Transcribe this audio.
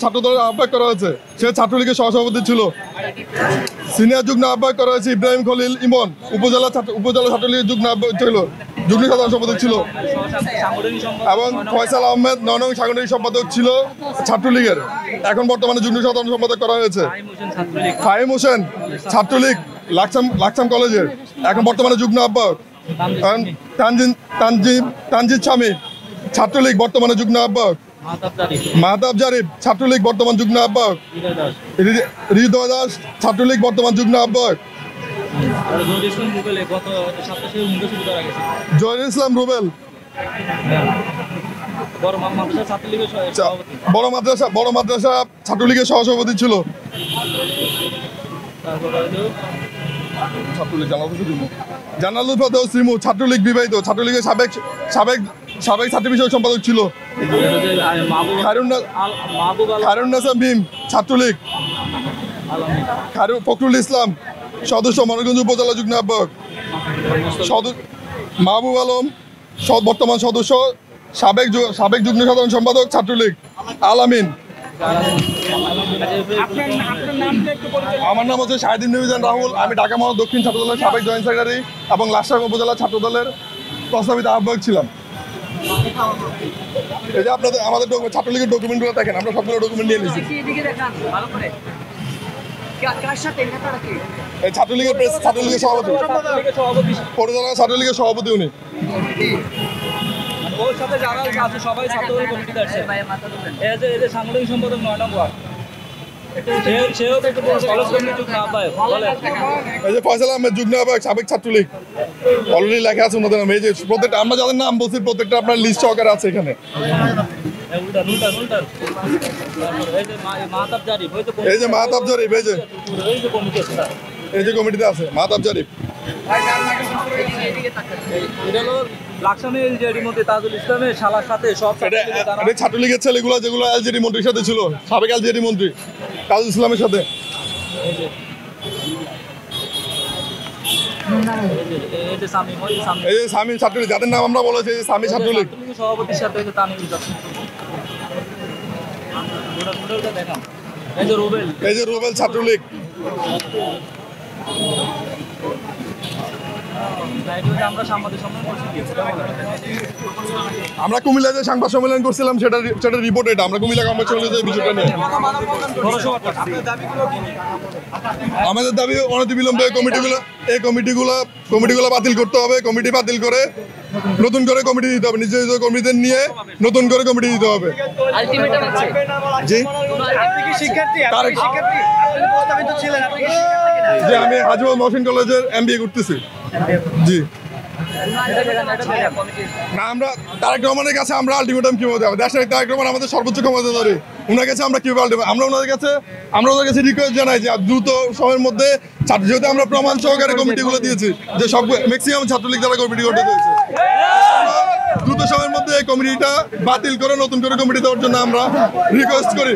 ছাত্রদলের আহ্বায়ক করা হয়েছে, সে ছাত্রলীগের সহসভাপতি ছিল। সিনিয়র যুগ্ম আহ্বায়ক করা হয়েছে ইব্রাহিম খলিল ইমন, উপজেলা ছাত্রলীগের যুগ্ম আহ্বায়ক ছিল, যুগ্ম সাধারণ সম্পাদক ছিল। এবং ফয়সাল আহমেদ ৯ নং সাংগঠনিক সম্পাদক ছিল ছাত্রলীগের, এখন বর্তমানে যুগ্ম সাধারণ সম্পাদক করা হয়েছে। ফাহিম হোসেন ছাত্রলীগ লাকসাম কলেজের, এখন বর্তমানে যুগ্ম আহ্বায়ক। তানজিদ শামীম ছাত্রলীগ, বর্তমানে যুগ্ম আহ্বায়ক। মাহতাব জারিফ ছাত্রলীগ, বর্তমান যুগ্ম আহ্বায়ক। হৃদয় দাস ছাত্রলীগ, বর্তমান যুগ্ম আহ্বায়ক। জহিরুল ইসলাম রুবেল বড় মাদ্রাসা ছাত্রলীগের সহসভাপতি ছিল। জানালুল ফাতেহ শ্রীমু ছাত্রলীগ বিবাহিত, ছাত্রলীগের সাবেক ছাত্র বিষয়ক সম্পাদক ছিল। খায়রুন্নাসা ভীম ছাত্রলীগ। ফখরুল ইসলাম সদস্য, মনোরঞ্জন উপজেলা যুগ্ম আহ্বায়ক। মাহবুব আলম বর্তমান সদস্য, সাবেক যুগ্ম সাধারণ সম্পাদক ছাত্রলীগ। আলামিন। আমার নাম হচ্ছে শাহিদিন নবীজান রাহুল, আমি ঢাকা মহানগর দক্ষিণ ছাত্রদলের সাবেক জয়েন্ট সেক্রেটারি এবং লাকসাম উপজেলা ছাত্রদলের প্রস্তাবিত আহ্বায়ক ছিলাম। এই যে আপনাদের আমাদের ছাত্রলীগের ডকুমেন্টগুলো দেখেন, আমরা সবগুলো ডকুমেন্ট নিয়ে নিয়েছি। ছাত্রলীগের সভাপতি, পৌরসভা ছাত্রলীগের সভাপতি উনি। ওর সাথে যারা আছে সবাই ছাত্রদল কমিটিতে আসছে। এই যে সাংগঠনিক সম্পাদক ৯ নং ওয়ার্ড, সেও একটু কলেজ কমিটির যুগ্ম আহ্বায়ক। এই যে ফয়সাল আহমেদ যুগ্ম আহ্বায়ক, সাবেক ছাত্রলীগ, অলরেডি লেখা আছে ওনাদের নাম। এই যে প্রত্যেকটা আমরা যাদের নাম বলছি প্রত্যেকটা আপনার লিস্ট সহকারে আছে এখানে। এই যে মাহতাব জারিফ, এই যে কমিটিতে আছে মাহতাব জারিফ। ছাত্রলীগের ছেলেগুলো যেগুলো এলজেডি মন্ত্রীর সাথে ছিল, সাবেক এলজেডি মন্ত্রী তাজুল ইসলামের সাথে। এই যে সামি ছাত্রলীগ, যাদের নাম আমরা বলেছি, সামি ছাত্রলীগ সভাপতির সাথে। এই যে রুবেল ছাত্রলীগ। আমরা কুমিল্লায় যে সংবাদ সম্মেলন করছিলাম সেটা রিপোর্ট এটা। আমরা কুমিল্লা সংবাদ সম্মেলনের বিষয়টা নিয়ে আমাদের দাবি অনতিবিলম্বে কমিটিগুলো বাতিল করতে হবে। কমিটি বাতিল করে নতুন করে কমিটি দিতে হবে, নিজ নিজ কর্মীদের নিয়ে নতুন করে কমিটি দিতে হবে। জি জি, আমি হাজী মহসিন কলেজের MBA করতেছি। জি না, আমরা তারেক রহমানের কাছে আমরা আলটিমেটাম কিভাবে দেবো? দেশের তারেক রহমান আমাদের সর্বোচ্চ ক্ষমতা ধরে, ওনার কাছে আমরা কিভাবে আলটিমেটাম? আমরা ওনাদের কাছে রিকোয়েস্ট জানাই যে দ্রুত সময়ের মধ্যে, যেহেতু আমরা প্রমাণ সহকারে কমিটিগুলো দিয়েছি যে সব ম্যাক্সিমাম ছাত্রলীগ দ্বারা কমিটি গঠিত হয়েছে, দ্রুত সময়ের মধ্যে এই কমিটিটা বাতিল করে নতুন করে কমিটি দেওয়ার জন্য আমরা রিকোয়েস্ট করি।